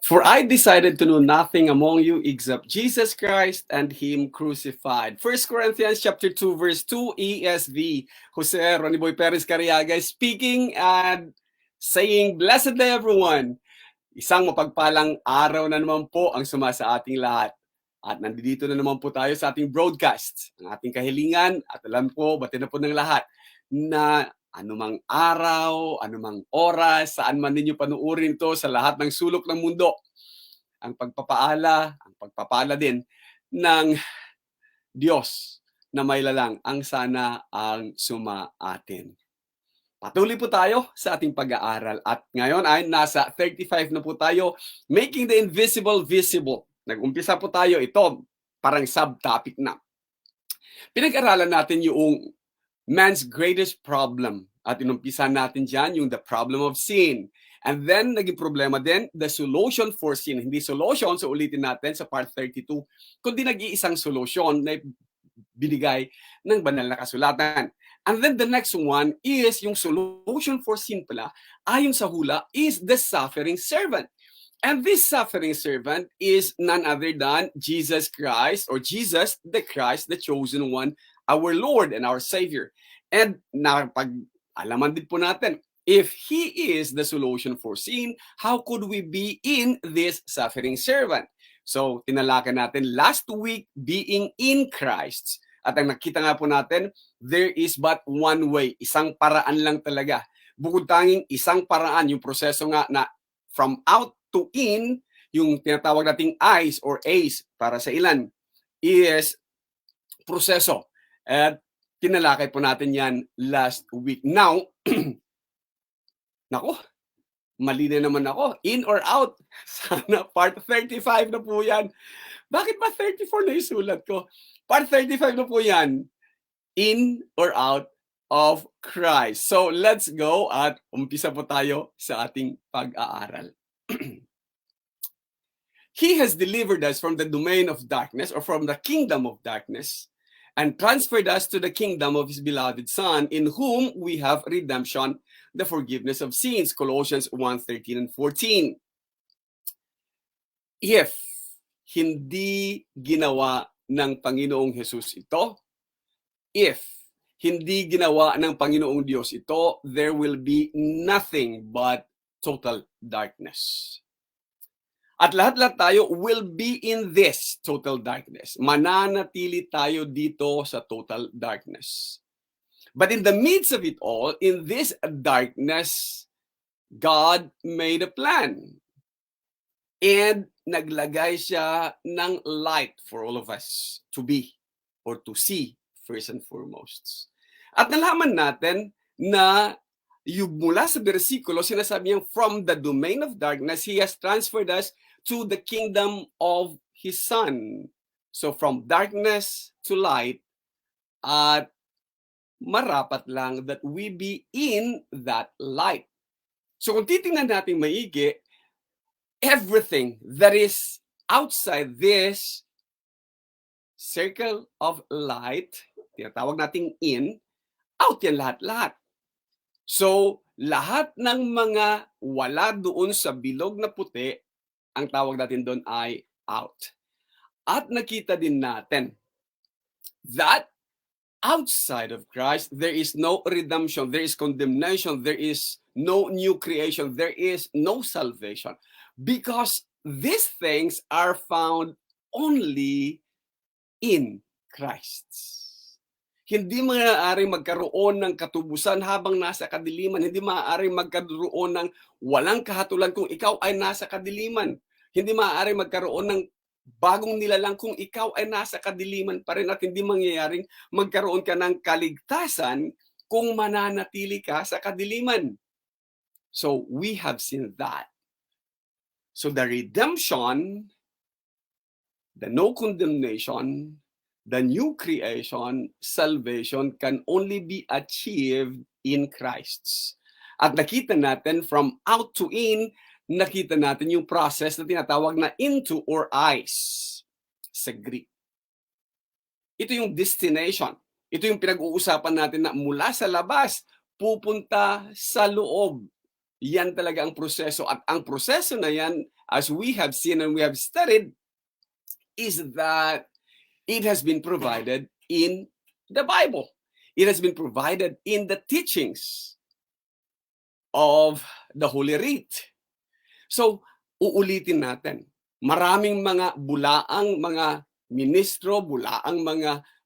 For I decided to know nothing among you except Jesus Christ and Him crucified. 1 Corinthians chapter 2, verse 2, ESV. Jose Ronnie Boy Perez Cariaga speaking and saying, Blessed day everyone! Isang mapagpalang araw na naman po ang sumasa ating lahat. At nandito na naman po tayo sa ating broadcast. Ang ating kahilingan, at alam po, bati na po ng lahat, na anumang araw, anumang oras, saan man ninyo panuurin to sa lahat ng sulok ng mundo, ang pagpapala din ng Diyos na may lalang ang sana ang sumaatin. Patuloy po tayo sa ating pag-aaral at ngayon ay nasa 35 na po tayo, Making the Invisible Visible. Nag-umpisa po tayo, ito parang subtopic na. Pinag-aralan natin yung man's greatest problem at inumpisa natin dyan yung the problem of sin. And then, naging problema din, the solution for sin. Hindi solution, so ulitin natin sa part 32, kundi nag-iisang solution na binigay ng banal na kasulatan. And then the next one is yung solution for sin pala, ayon sa hula, is the suffering servant. And this suffering servant is none other than Jesus Christ, or Jesus the Christ, the chosen one, our Lord and our Savior. And napag-alaman din po natin, if He is the solution for sin, how could we be in this suffering servant? So, tinalakan natin last week, being in Christ. At ang nakita nga po natin, there is but one way. Isang paraan lang talaga. Bukod tanging isang paraan, yung proseso nga na from out to in, yung tinatawag nating eyes or A's para sa ilan, is proseso. At tinalakay po natin yan last week. Now, nako, mali na naman ako. In or out? Sana part 35 na po yan. Bakit ba 34 na isulat ko? Part 35 na po yan. In or out of Christ. So, let's go at umpisa po tayo sa ating pag-aaral. He has delivered us from the domain of darkness or from the kingdom of darkness and transferred us to the kingdom of His beloved Son, in whom we have redemption, the forgiveness of sins. Colossians 1:13 and 14. If hindi ginawa ng Panginoong Jesus ito, if hindi ginawa ng Panginoong Diyos ito, there will be nothing but total darkness. At lahat-lahat tayo will be in this total darkness. Mananatili tayo dito sa total darkness. But in the midst of it all, in this darkness, God made a plan. And naglagay siya ng light for all of us to be or to see first and foremost. At nalaman natin na yung mula sa bersikulo, sinasabi niyang from the domain of darkness, He has transferred us to the kingdom of His Son. So from darkness to light, at marapat lang that we be in that light. So kung titingnan natin maigi, everything that is outside this circle of light, tinatawag nating in, out yan lahat-lahat. So, lahat ng mga wala doon sa bilog na puti, ang tawag natin doon ay out. At nakita din natin that outside of Christ, there is no redemption, there is condemnation, there is no new creation, there is no salvation. Because these things are found only in Christ. Hindi maaaring magkaroon ng katubusan habang nasa kadiliman. Hindi maaaring magkaroon ng walang kahatulan kung ikaw ay nasa kadiliman. Hindi maaaring magkaroon ng bagong nilalang kung ikaw ay nasa kadiliman pa rin, at hindi mangyayaring magkaroon ka ng kaligtasan kung mananatili ka sa kadiliman. So, we have seen that. So the redemption, the no condemnation, the new creation, salvation can only be achieved in Christ. At nakita natin from out to in, nakita natin yung process na tinatawag na into or eyes sa Greek. Ito yung destination. Ito yung pinag-uusapan natin na mula sa labas, pupunta sa loob. Yan talaga ang proseso. At ang proseso na yan as we have seen and we have studied, is that it has been provided in the Bible. It has been provided in the teachings of the Holy Writ. So, uulitin natin. Maraming mga bulaang mga ministro, bulaang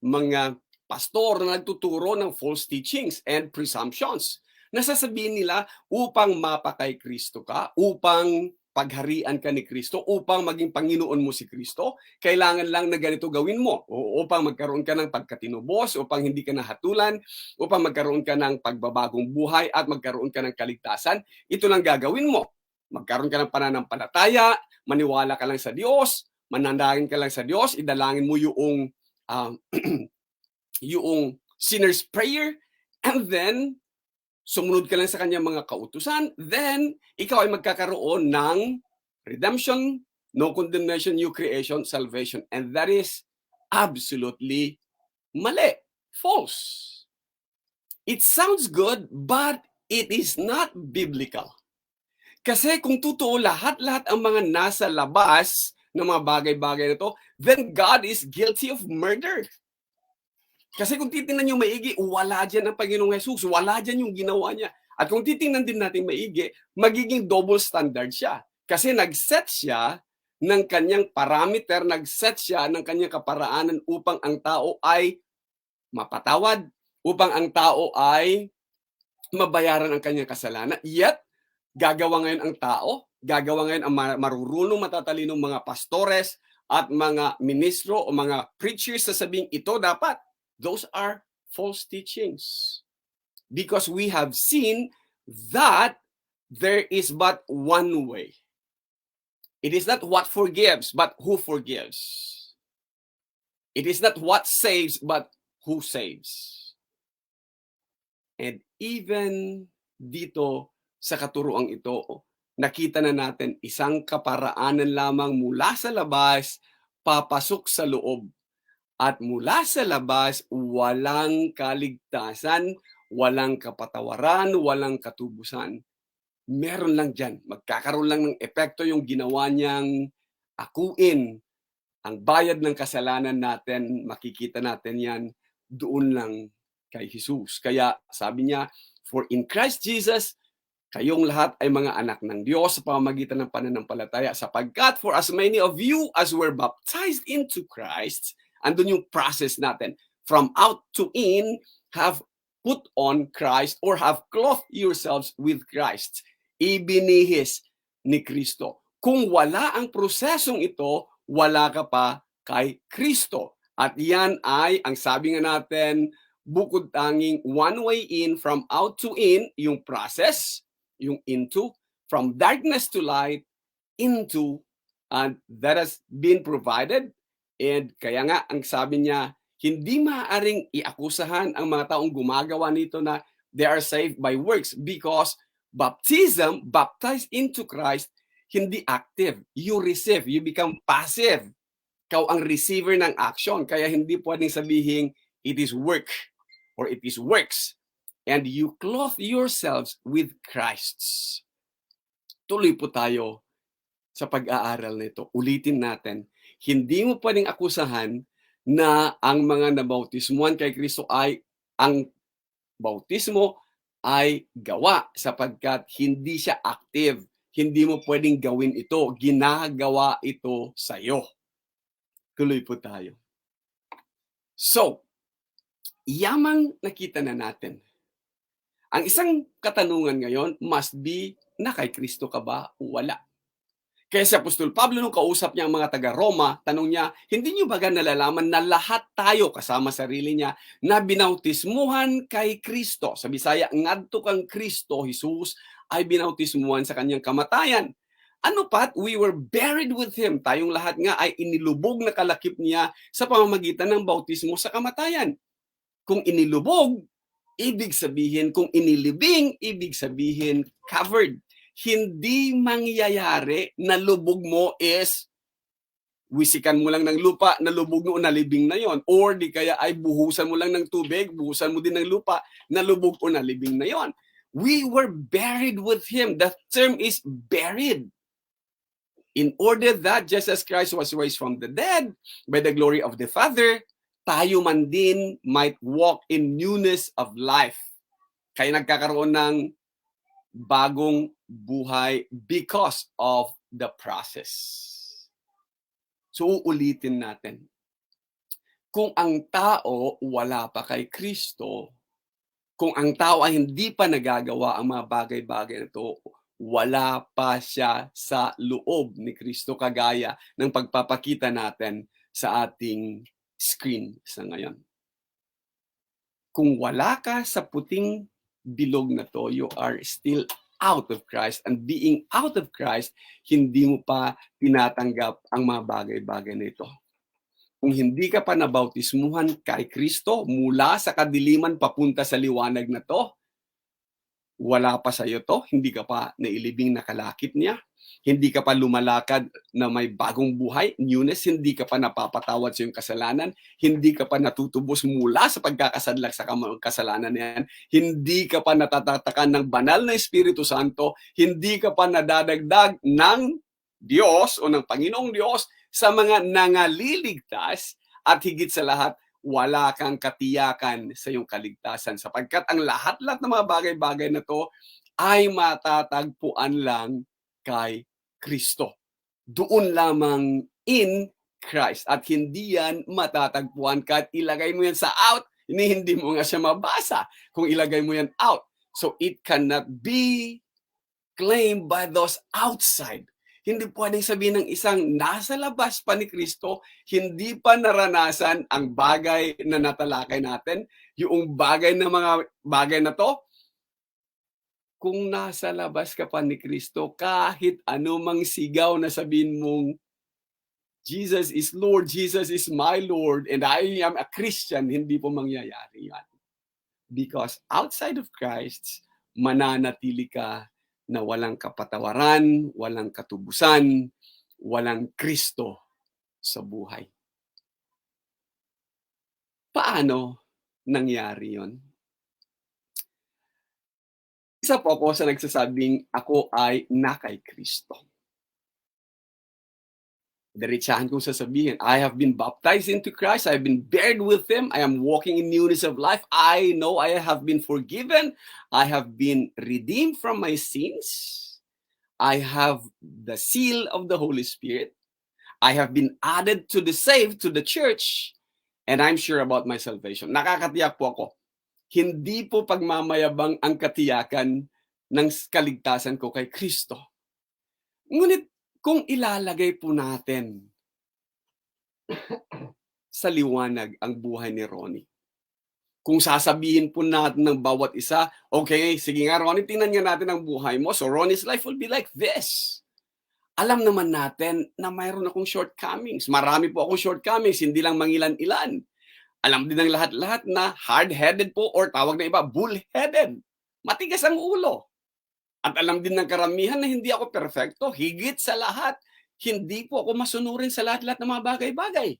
mga pastor na nagtuturo ng false teachings and presumptions. Nasasabihin nila upang mapakay Kristo ka, upang pagharian ka ni Kristo, upang maging Panginoon mo si Kristo, kailangan lang na ganito gawin mo. O upang magkaroon ka ng pagkatinubos, upang hindi ka nahatulan, upang magkaroon ka ng pagbabagong buhay at magkaroon ka ng kaligtasan, ito lang gagawin mo. Magkaroon ka ng pananampalataya, maniwala ka lang sa Diyos, manandangin ka lang sa Diyos, idalangin mo yung yung sinner's prayer, and then sumunod ka lang sa kanyang mga kautusan, then ikaw ay magkakaroon ng redemption, no condemnation, new creation, salvation. And that is absolutely mali, false. It sounds good, but it is not biblical. Kasi kung totoo lahat-lahat ang mga nasa labas ng mga bagay-bagay na to, then God is guilty of murder. Kasi kung titingnan nyo maigi, wala dyan ang Panginoong Jesus. Wala dyan yung ginawa niya. At kung titingnan din natin maigi, magiging double standard siya. Kasi nag-set siya ng kanyang parameter, nag-set siya ng kanyang kaparaanan upang ang tao ay mapatawad, upang ang tao ay mabayaran ang kanyang kasalanan. Yet, gagawa ngayon ang tao, gagawa ngayon ang marurunong matatalinong mga pastores at mga ministro o mga preachers sasabing ito dapat. Those are false teachings. Because we have seen that there is but one way. It is not what forgives, but who forgives. It is not what saves, but who saves. And even dito sa katuruang ito, nakita na natin isang kaparaanan lamang mula sa labas, papasok sa loob. At mula sa labas, walang kaligtasan, walang kapatawaran, walang katubusan. Meron lang dyan. Magkakaroon lang ng epekto yung ginawa niyang akuin. Ang bayad ng kasalanan natin, makikita natin yan doon lang kay Jesus. Kaya sabi niya, for in Christ Jesus, kayong lahat ay mga anak ng Diyos sa pamamagitan ng pananampalataya, sapagkat for as many of you as were baptized into Christ, andun yung process natin. From out to in, have put on Christ or have clothed yourselves with Christ. Ibinihis ni Kristo. Kung wala ang prosesong ito, wala ka pa kay Kristo. At yan ay, ang sabi nga natin, bukod tanging one way in, from out to in, yung process, yung into, from darkness to light, into, and that has been provided. And kaya nga, ang sabi niya, hindi maaaring iakusahan ang mga taong gumagawa nito na they are saved by works because baptism, baptized into Christ, hindi active. You receive, you become passive. Ikaw ang receiver ng action. Kaya hindi pwedeng sabihin, it is work or it is works. And you clothe yourselves with Christ's. Tuloy po tayo sa pag-aaral nito. Ulitin natin. Hindi mo pwedeng akusahan na ang mga nabautismuhan kay Kristo ay ang bautismo ay gawa sapagkat hindi siya active. Hindi mo pwedeng gawin ito. Ginagawa ito sa iyo. Tuloy po tayo. So, yamang nakita na natin. Ang isang katanungan ngayon must be, na kay Kristo ka ba o wala? Kaya si Apostol Pablo nung kausap niya ang mga taga-Roma, tanong niya, hindi niyo ba nalalaman na lahat tayo, kasama sarili niya, na binautismuhan kay Kristo? Sa Bisaya, ngadto kang Kristo, Jesus, ay binautismuhan sa kanyang kamatayan. Ano pat? We were buried with Him. Tayong lahat nga ay inilubog na kalakip niya sa pamamagitan ng bautismo sa kamatayan. Kung inilubog, ibig sabihin, kung inilibing, ibig sabihin, covered. Hindi mangyayari na lubog mo is wisikan mo lang ng lupa, nalubog mo, nalibing na yon. Or di kaya ay buhusan mo lang ng tubig, buhusan mo din ng lupa, nalubog o nalibing na yon. We were buried with Him. The term is buried. In order that just as Christ was raised from the dead by the glory of the Father, tayo man din might walk in newness of life. Kaya nagkakaroon ng bagong buhay because of the process. So uulitin natin. Kung ang tao wala pa kay Kristo, kung ang tao ay hindi pa nagagawa ang mga bagay-bagay na ito, wala pa siya sa loob ni Kristo kagaya ng pagpapakita natin sa ating screen sa ngayon. Kung wala ka sa puting bilog na to, you are still out of Christ. And being out of Christ, hindi mo pa tinatanggap ang mga bagay-bagay na ito. Kung hindi ka pa nabautismuhan kay Kristo mula sa kadiliman papunta sa liwanag na to, wala pa sa iyo to, hindi ka pa nailibing na kalakip niya, hindi ka pa lumalakad na may bagong buhay, newness, hindi ka pa napapatawad sa iyong kasalanan, hindi ka pa natutubos mula sa pagkakasadlak sa kasalanan niyan, hindi ka pa natatatakan ng banal na Espiritu Santo, hindi ka pa nadadagdag ng Diyos o ng Panginoong Diyos sa mga nangaliligtas, at higit sa lahat, wala kang katiyakan sa iyong kaligtasan sapagkat ang lahat-lahat ng mga bagay-bagay na to ay matatagpuan lang kay Kristo. Doon lamang in Christ, at hindi yan matatagpuan kahit ilagay mo yan sa out, hindi mo nga siya mabasa kung ilagay mo yan out. So it cannot be claimed by those outside. Hindi pwedeng sabihin ng isang nasa labas pa ni Kristo, hindi pa naranasan ang bagay na natalakay natin, yung bagay na mga bagay na to. Kung nasa labas ka pa ni Kristo, kahit anumang sigaw na sabihin mong, Jesus is Lord, Jesus is my Lord, and I am a Christian, hindi po mangyayari yan. Because outside of Christ, mananatili ka na walang kapatawaran, walang katubusan, walang Kristo sa buhay. Paano nangyari yon? Isa po ako sa nagsasabing ako ay na kay Kristo. Diretsahan kong sasabihin, I have been baptized into Christ, I have been buried with Him, I am walking in newness of life, I know I have been forgiven, I have been redeemed from my sins, I have the seal of the Holy Spirit, I have been added to the saved, to the church, and I'm sure about my salvation. Nakakatiyak po ako, hindi po pagmamayabang ang katiyakan ng kaligtasan ko kay Kristo. Ngunit kung ilalagay po natin sa liwanag ang buhay ni Ronnie, kung sasabihin po natin ng bawat isa, okay, sige nga Ronnie, tingnan nga natin ang buhay mo. So Ronnie's life will be like this. Alam naman natin na mayroon akong shortcomings. Marami po akong shortcomings, hindi lang mangilan-ilan. Alam din ng lahat-lahat na hard-headed po, or tawag na iba, bull-headed. Matigas ang ulo. At alam din ng karamihan na hindi ako perfecto. Higit sa lahat, hindi po ako masunurin sa lahat-lahat ng mga bagay-bagay.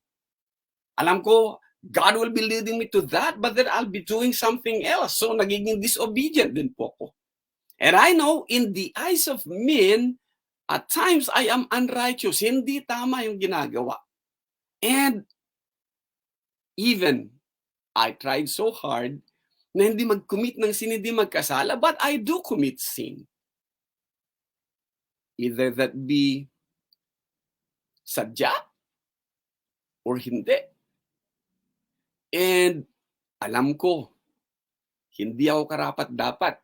Alam ko, God will be leading me to that, but then I'll be doing something else. So, nagiging disobedient din po ako. And I know, in the eyes of men, at times I am unrighteous. Hindi tama yung ginagawa. And even, I tried so hard na hindi mag-commit ng sin, hindi magkasala, but I do commit sin. Either that be sadya or hindi. And alam ko, hindi ako karapat-dapat.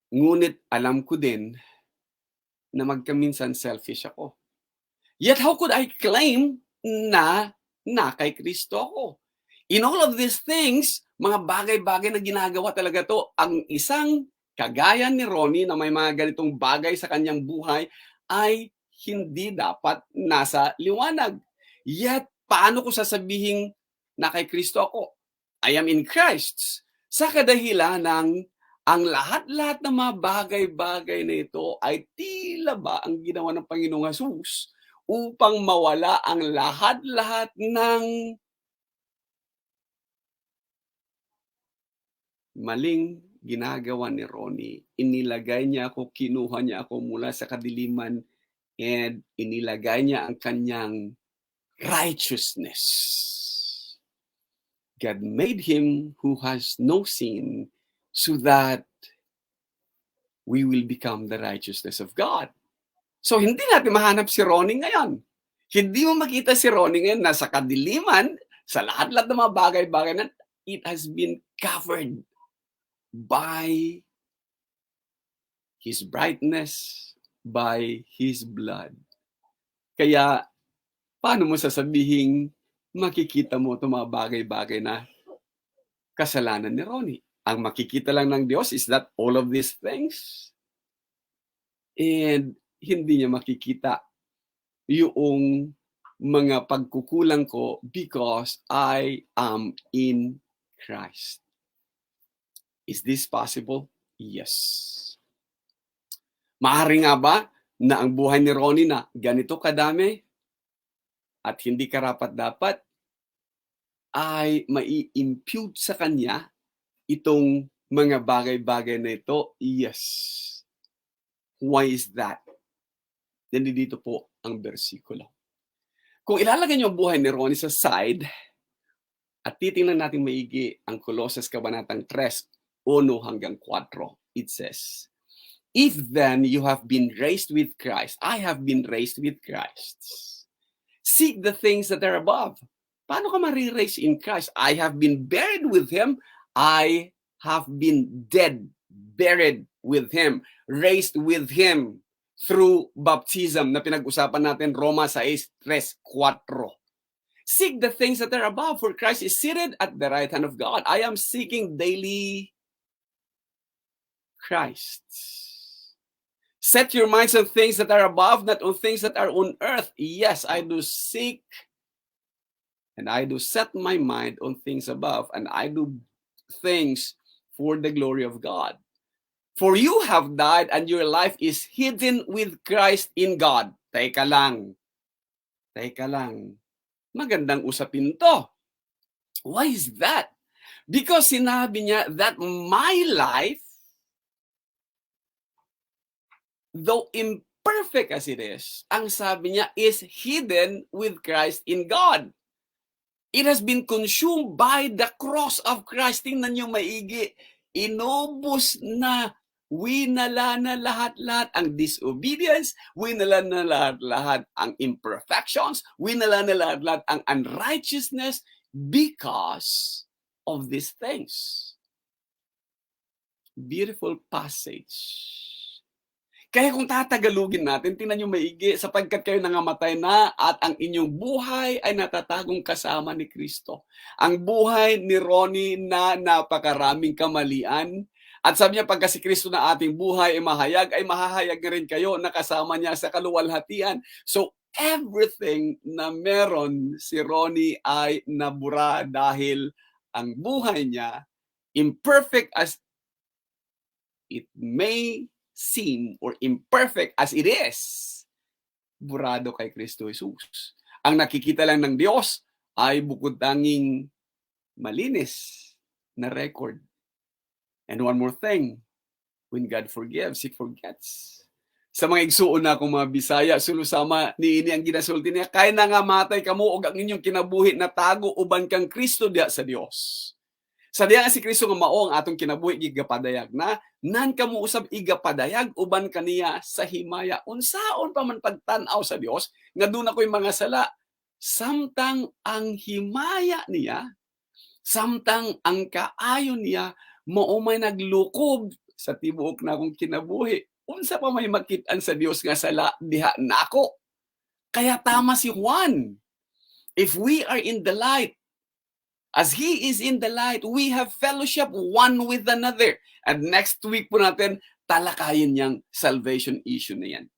Ngunit alam ko din na magkaminsan selfish ako. Yet how could I claim na kay Kristo ako? In all of these things, mga bagay-bagay na ginagawa talaga to, ang isang kagaya ni Ronnie na may mga ganitong bagay sa kanyang buhay ay hindi dapat nasa liwanag. Yet, paano ko sasabihin na kay Kristo ako? I am in Christ. Sa kadahilan ng ang lahat-lahat ng mga bagay-bagay na ito ay tila ba ang ginawa ng Panginoong Hesus upang mawala ang lahat-lahat ng maling ginagawa ni Ronnie. Inilagay niya ako, kinuha niya ako mula sa kadiliman and inilagay niya ang kanyang righteousness. God made him who has no sin so that we will become the righteousness of God. So hindi natin mahanap si Ronnie ngayon. Hindi mo makita si Ronnie ngayon nasa kadiliman, sa lahat-lahat ng mga bagay-bagay na it has been covered by His brightness, by His blood. Kaya, paano mo sasabihin makikita mo itong mga bagay-bagay na kasalanan ni Ronnie? Ang makikita lang ng Diyos is that all of these things. And hindi niya makikita yung mga pagkukulang ko because I am in Christ. Is this possible? Yes. Maaari nga ba na ang buhay ni Ronnie na ganito kadami at hindi karapat-dapat ay mai-impute sa kanya itong mga bagay-bagay na ito? Yes. Why is that? Nandito po ang bersikulo. Kung ilalagay niyo ang buhay ni Ronnie sa side at titingnan natin maigi ang Colossus Kabanatang 3, 1 hanggang 4, it says, if then you have been raised with Christ, I have been raised with Christ. Seek the things that are above. Paano ka ma-raise in Christ? I have been buried with Him. I have been dead, buried with Him, raised with Him through baptism na pinag-usapan natin, Roma 6:3-4. Seek the things that are above, for Christ is seated at the right hand of God. I am seeking daily Christ. Set your minds on things that are above, not on things that are on earth. Yes, I do seek and I do set my mind on things above, and I do things for the glory of God. For you have died, and your life is hidden with Christ in God. Teka lang. Magandang usapin to. Why is that? Because sinabi niya that my life, though imperfect as it is, ang sabi niya is hidden with Christ in God. It has been consumed by the cross of Christ. Tingnan niyo maigi. Inubos na. Winala na lahat-lahat ang disobedience. Winala na lahat-lahat ang imperfections. Winala na lahat-lahat ang unrighteousness because of these things. Beautiful passage. Kaya kung tatagalugin natin, tingnan nyo maigi, sapagkat kayo nangamatay na at ang inyong buhay ay natatagong kasama ni Kristo. Ang buhay ni Ronnie na napakaraming kamalian. At sabi niya, pagka si Kristo na ating buhay ay mahahayag na rin kayo na kasama niya sa kaluwalhatian. So, everything na meron si Ronnie ay nabura dahil ang buhay niya, imperfect as it may seem or imperfect as it is, burado kay Kristo Jesus. Ang nakikita lang ng Diyos ay bukod tanging malinis na record. And one more thing, when God forgives, He forgets. Sa mga igsuon na akong mga Bisaya, sulusama ni ini ang ginasulti niya, kaya na nga matay kamo og ang inyong kinabuhi na tago uban kang Kristo diya sa Dios. Sa diya nga si Kristo nga mao ang atong kinabuhi gigapadayag na nan kamo usab igapadayag uban kaniya sa himaya. Unsaon pa man pagtan-aw sa Dios nga duna ko'y mga sala, samtang ang himaya niya, samtang ang kaayon niya mao may naglukob sa tibuok na akong kinabuhi. Unsa pa may makit-an sa Dios nga sala diha nako. Kaya tama si Juan. If we are in the light, as He is in the light, we have fellowship one with another. And next week po natin, talakayin niyang salvation issue na yan.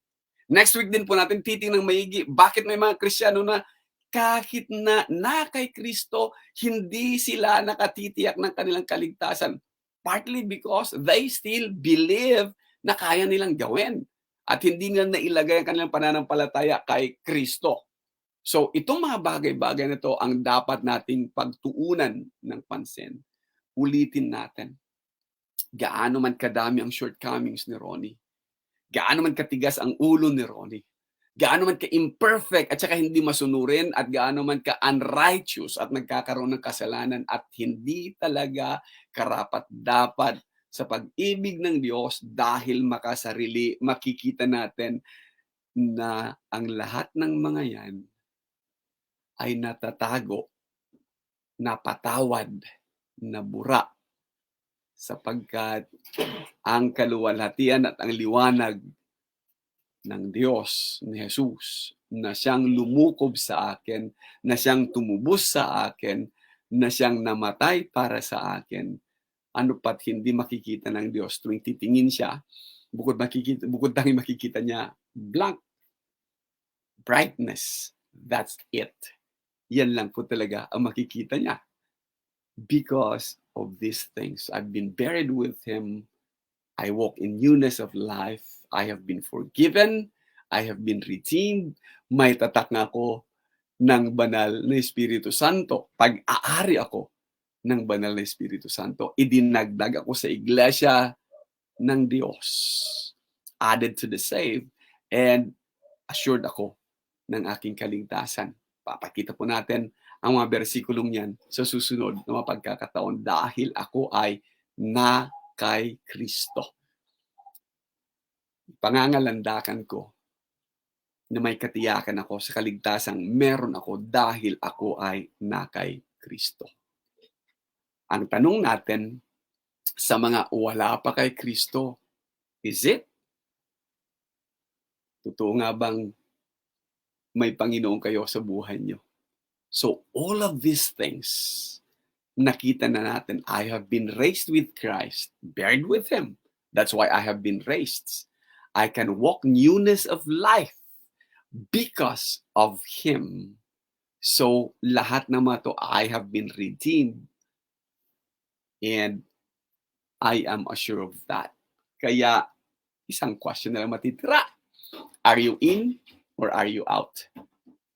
Next week din po natin titingnan maigi, bakit may mga Kristiyano na kahit na kay Kristo, hindi sila nakatitiyak ng kanilang kaligtasan. Partly because they still believe na kaya nilang gawin. At hindi nila nailagay ang kanilang pananampalataya kay Kristo. So, itong mga bagay-bagay na ito ang dapat nating pagtuunan ng pansin. Ulitin natin. Gaano man kadami ang shortcomings ni Ronnie. Gaano man katigas ang ulo ni Ronnie. gaano man ka-imperfect at saka hindi masunurin at gaano man ka-unrighteous at nagkakaroon ng kasalanan at hindi talaga karapat-dapat sa pag-ibig ng Diyos dahil makasarili, makikita natin na ang lahat ng mga yan ay natatago, napatawad, nabura sapagkat ang kaluwalhatian at ang liwanag ng Diyos, ni Jesus, na siyang lumukob sa akin, na siyang tumubos sa akin, na siyang namatay para sa akin, ano pat hindi makikita ng Diyos tuwing titingin siya, bukod tanging makikita niya, blank, brightness, that's it. Yan lang po talaga ang makikita niya. Because of these things, I've been buried with Him, I walk in newness of life, I have been forgiven, I have been redeemed, may tatak na ako ng banal na Espiritu Santo. Pag-aari ako ng banal na Espiritu Santo, idinagdag ako sa iglesia ng Diyos. Added to the saved, and assured ako ng aking kaligtasan. Papakita po natin ang mga bersikulong yan sa susunod na mapagkakataon dahil ako ay na kay Kristo. Pangangalandakan ko na may katiyakan ako sa kaligtasang meron ako dahil ako ay na kay Kristo. Ang tanong natin sa mga wala pa kay Kristo, is it? Totoo nga bang may Panginoon kayo sa buhay niyo? So all of these things, nakita na natin, I have been raised with Christ, buried with Him. That's why I have been raised. I can walk newness of life because of Him. So lahat ng mga to, I have been redeemed. And I am assured of that. Kaya isang question na lang matitira. Are you in or are you out?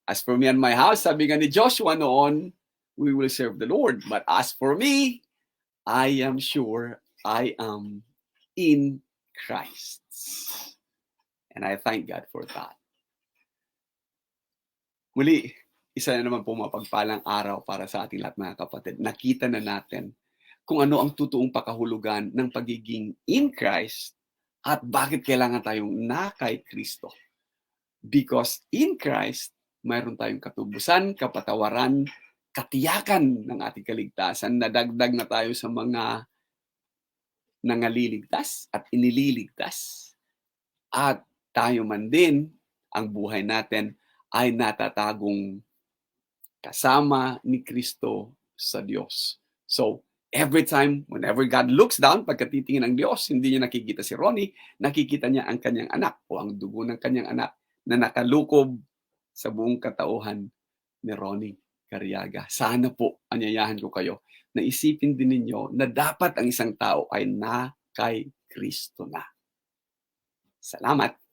As for me and my house, sabi nga ni Joshua noon, we will serve the Lord. But as for me, I am sure I am in Christ. And I thank God for that. Muli, isa na naman po mapagpalang araw para sa ating lahat mga kapatid. Nakita na natin kung ano ang totoong pakahulugan ng pagiging in Christ at bakit kailangan tayong na kay Kristo. Because in Christ, mayroon tayong katubusan, kapatawaran, katiyakan ng ating kaligtasan, nadagdag na tayo sa mga nangaliligtas at inililigtas. At tayo man din, ang buhay natin ay natatagong kasama ni Kristo sa Diyos. So, every time, whenever God looks down, pagkatitingin ng Diyos, hindi niya nakikita si Ronnie, nakikita niya ang kanyang anak o ang dugo ng kanyang anak na nakalukob sa buong katauhan ni Ronnie Cariaga. Sana po, anyayahan ko kayo na isipin din ninyo na dapat ang isang tao ay na kay Kristo na. Salamat!